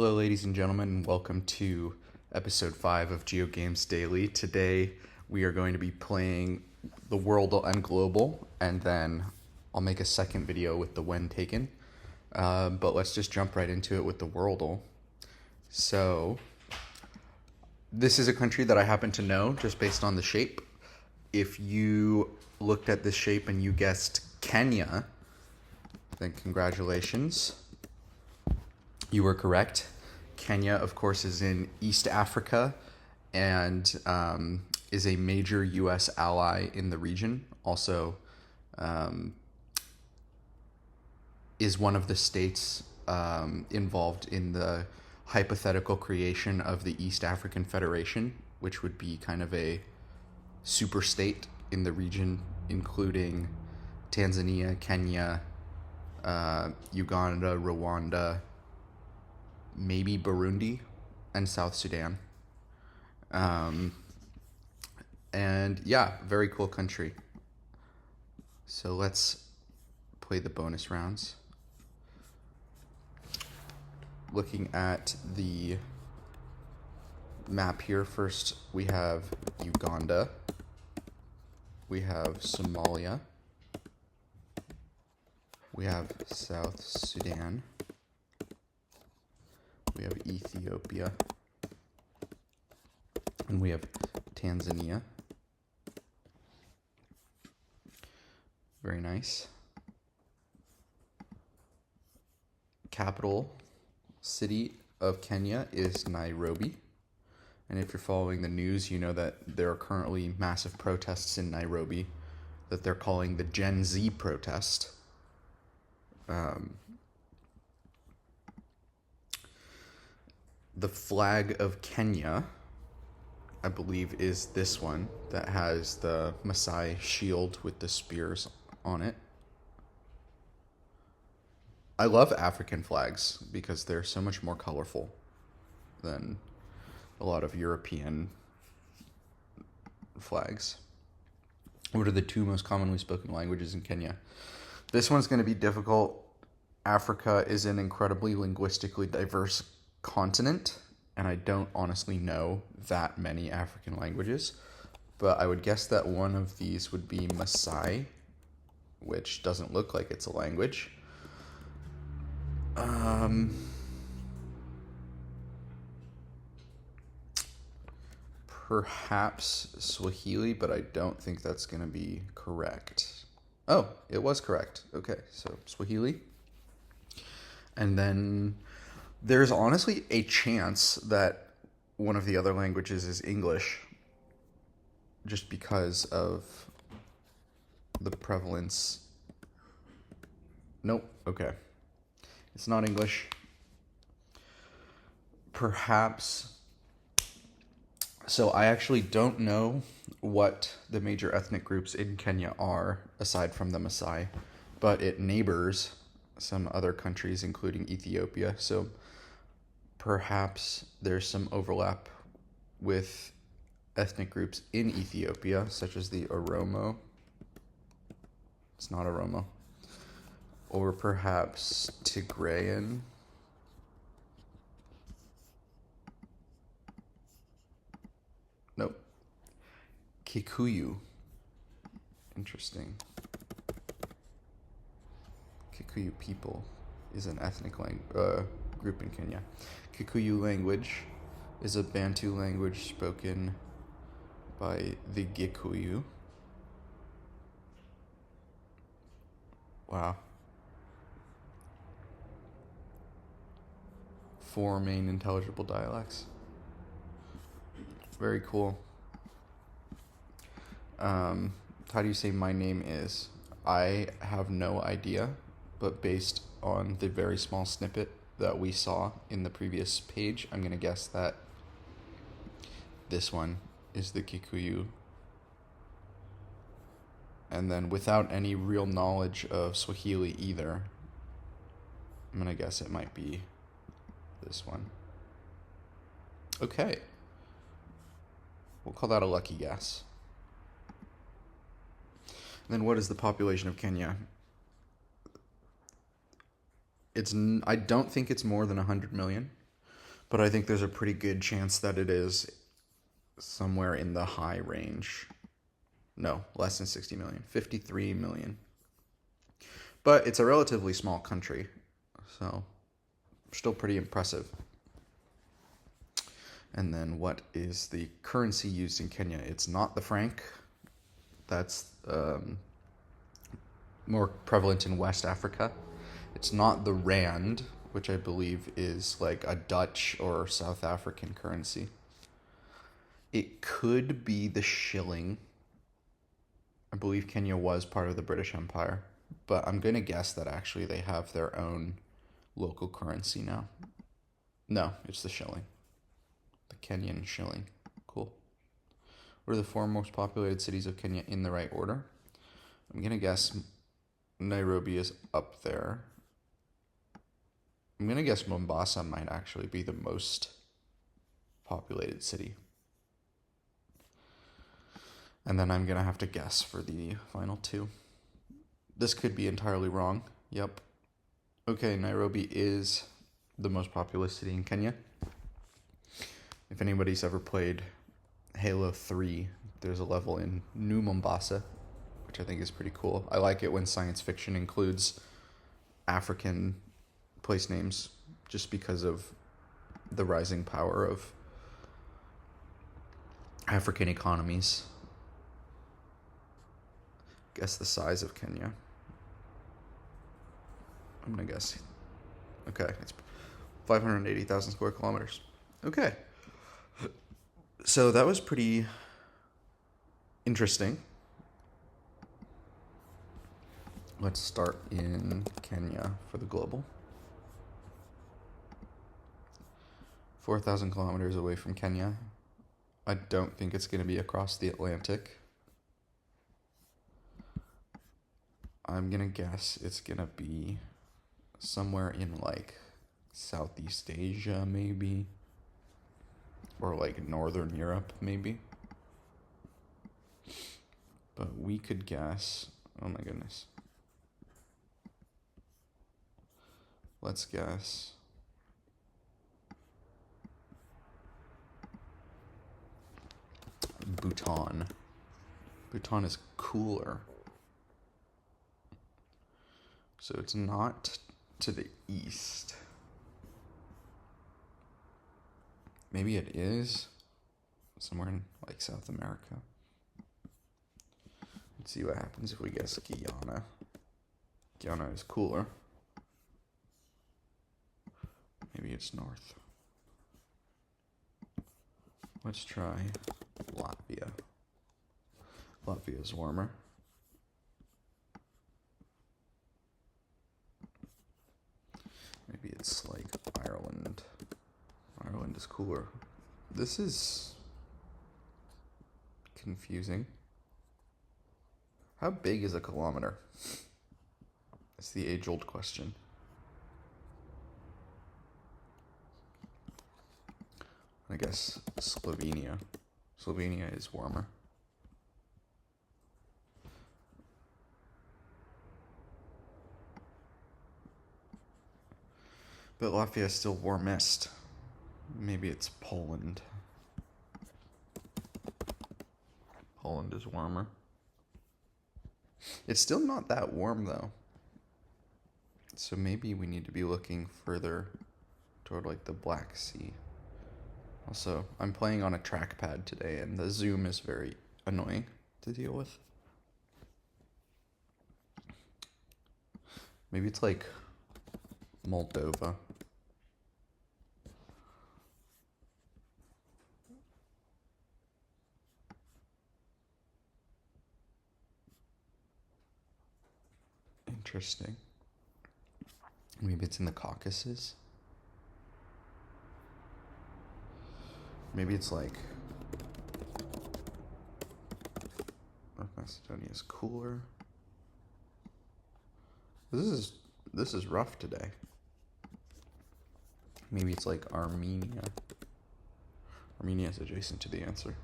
Hello, ladies and gentlemen. Welcome to episode 5 of GeoGames Daily. Today, we are going to be playing the Worldle and Global, and then I'll make a second video with the when taken. But let's just jump right into it with the Worldle. So, this is a country that I happen to know just based on the shape. If you looked at this shape and you guessed Kenya, then congratulations. You were correct. Kenya, of course, is in East Africa and is a major U.S. ally in the region. Also, is one of the states involved in the hypothetical creation of the East African Federation, which would be kind of a super state in the region, including Tanzania, Kenya, Uganda, Rwanda, maybe Burundi, and South Sudan. And yeah, very cool country. So let's play the bonus rounds. Looking at the map here, first we have Uganda, we have Somalia, we have South Sudan, we have Ethiopia, and we have Tanzania. Very nice. Capital city of Kenya is Nairobi. And if you're following the news, you know that there are currently massive protests in Nairobi that they're calling the Gen Z protest. The flag of Kenya, I believe, is this one that has the Maasai shield with the spears on it. I love African flags because they're so much more colorful than a lot of European flags. What are the two most commonly spoken languages in Kenya? This one's going to be difficult. Africa is an incredibly linguistically diverse continent, and I don't honestly know that many African languages, but I would guess that one of these would be Maasai, which doesn't look like it's a language. Perhaps Swahili, but I don't think that's going to be correct. Oh, it was correct. Okay, so Swahili. And then there's honestly a chance that one of the other languages is English, just because of the prevalence. Nope, okay. It's not English. Perhaps. So I actually don't know what the major ethnic groups in Kenya are, aside from the Maasai, but it neighbors some other countries, including Ethiopia. So perhaps there's some overlap with ethnic groups in Ethiopia, such as the Oromo. It's not Oromo. Or perhaps Tigrayan. Nope. Kikuyu. Interesting. Kikuyu people is an ethnic group in Kenya. Kikuyu language is a Bantu language spoken by the Gikuyu. Wow. 4 main intelligible dialects. Very cool. How do you say my name is? I have no idea, but based on the very small snippet that we saw in the previous page, I'm going to guess that this one is the Kikuyu. And then without any real knowledge of Swahili either, I'm going to guess it might be this one. Okay. We'll call that a lucky guess. And then what is the population of Kenya? I don't think it's more than 100 million. But I think there's a pretty good chance that it is somewhere in the high range. No, less than 60 million, 53 million. But it's a relatively small country, so still pretty impressive. And then what is the currency used in Kenya? It's not the franc. That's more prevalent in West Africa. It's not the rand, which I believe is like a Dutch or South African currency. It could be the shilling. I believe Kenya was part of the British Empire, but I'm going to guess that actually they have their own local currency now. No, it's the shilling. The Kenyan shilling. Cool. What are the 4 most populated cities of Kenya in the right order? I'm going to guess Nairobi is up there. I'm going to guess Mombasa might actually be the most populated city. And then I'm going to have to guess for the final 2. This could be entirely wrong. Yep. Okay, Nairobi is the most populous city in Kenya. If anybody's ever played Halo 3, there's a level in New Mombasa, which I think is pretty cool. I like it when science fiction includes African place names just because of the rising power of African economies. Guess the size of Kenya. I'm gonna guess. Okay, it's 580,000 square kilometers. Okay. So that was pretty interesting. Let's start in Kenya for the global. 4,000 kilometers away from Kenya. I don't think it's going to be across the Atlantic. I'm going to guess it's going to be somewhere in like Southeast Asia, maybe. Or like Northern Europe, maybe. But we could guess. Oh my goodness. Let's guess. Bhutan. Bhutan is cooler. So it's not to the east. Maybe it is somewhere in like South America. Let's see what happens if we guess Guyana. Guyana is cooler. Maybe it's north. Let's try Latvia. Latvia is warmer. Maybe it's like Ireland. Ireland is cooler. This is confusing. How big is a kilometer? It's the age-old question. I guess Slovenia. Slovenia is warmer. But Latvia is still warmest. Maybe it's Poland. Poland is warmer. It's still not that warm though. So maybe we need to be looking further toward like the Black Sea. Also, I'm playing on a trackpad today and the zoom is very annoying to deal with. Maybe it's like Moldova. Interesting. Maybe it's in the Caucasus. Maybe it's like North Macedonia is cooler. This is rough today. Maybe it's like Armenia. Armenia is adjacent to the answer.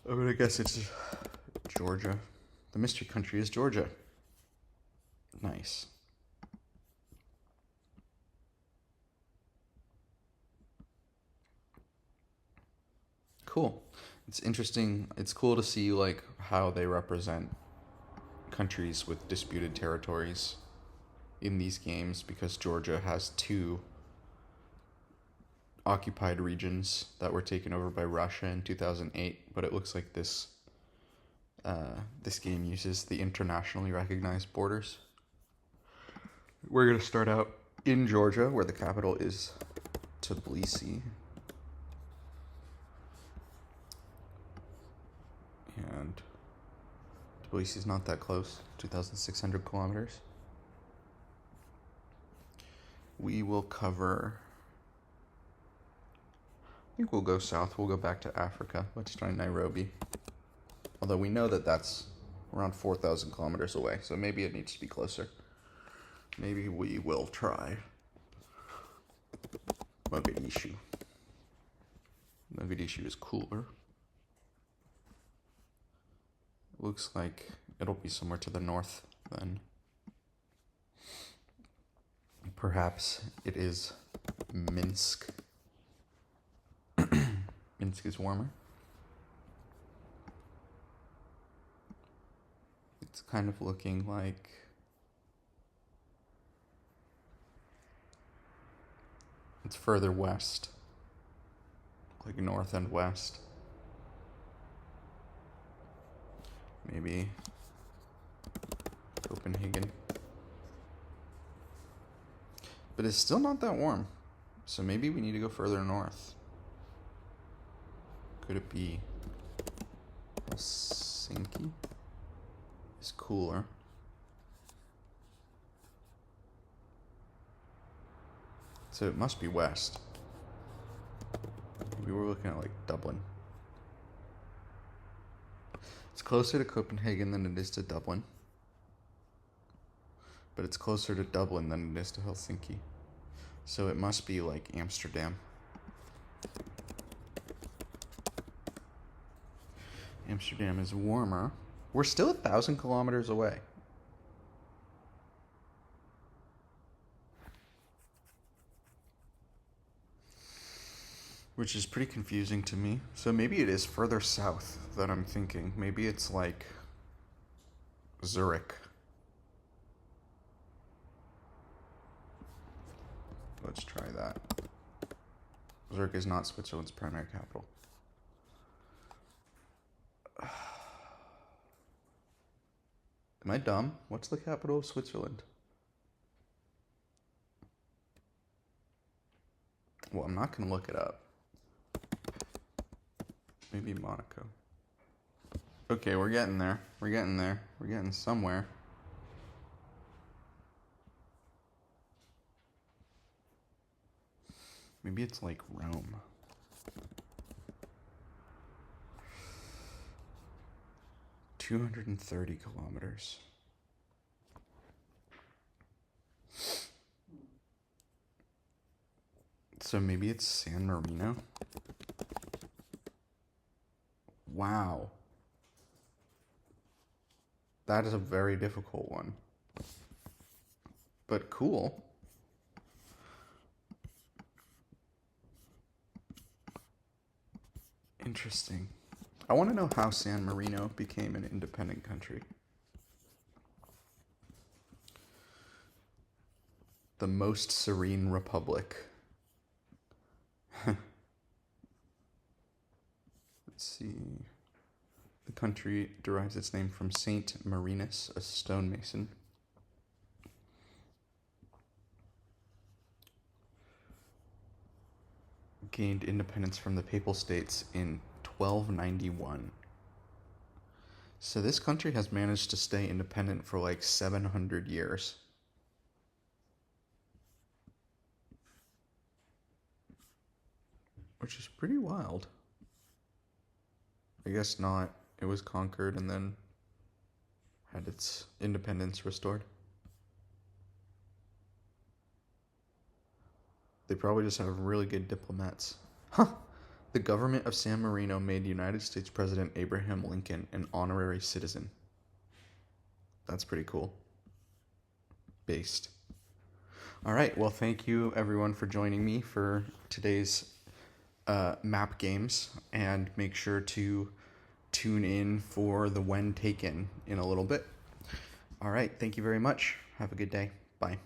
I'm gonna guess it's Georgia. The mystery country is Georgia. Nice. Cool. It's interesting. It's cool to see like how they represent countries with disputed territories in these games, because Georgia has two occupied regions that were taken over by Russia in 2008, but it looks like this game uses the internationally recognized borders. We're going to start out in Georgia, where the capital is Tbilisi. And Tbilisi is not that close, 2,600 kilometers. We will cover... I think we'll go south. We'll go back to Africa. Let's try Nairobi. Although we know that that's around 4,000 kilometers away, so maybe it needs to be closer. Maybe we will try Mogadishu. Mogadishu is cooler. Looks like it'll be somewhere to the north then. Perhaps it is Minsk. Minsk is warmer. It's kind of looking like it's further west, like north and west. Maybe Copenhagen. But it's still not that warm, so maybe we need to go further north. Could it be Helsinki? It's cooler. So it must be west. Maybe we're looking at like Dublin. It's closer to Copenhagen than it is to Dublin. But it's closer to Dublin than it is to Helsinki. So it must be like Amsterdam. Amsterdam is warmer. We're still 1,000 kilometers away. Which is pretty confusing to me. So maybe it is further south than I'm thinking. Maybe it's like Zurich. Let's try that. Zurich is not Switzerland's primary capital. Am I dumb? What's the capital of Switzerland? Well, I'm not going to look it up. Maybe Monaco. Okay, we're getting there. We're getting there. We're getting somewhere. Maybe it's like Rome. $230 kilometers. So maybe it's San Marino? Wow. That is a very difficult one. But cool. Interesting. I want to know how San Marino became an independent country. The most serene republic. Let's see. The country derives its name from Saint Marinus, a stonemason. Gained independence from the Papal States in 1291. So this country has managed to stay independent for like 700 years. Which is pretty wild. I guess not. It was conquered and then had its independence restored. They probably just have really good diplomats. Huh. The government of San Marino made United States President Abraham Lincoln an honorary citizen. That's pretty cool. Based. All right. Well, thank you everyone for joining me for today's map games, and make sure to tune in for the When Taken in a little bit. All right, thank you very much. Have a good day. Bye.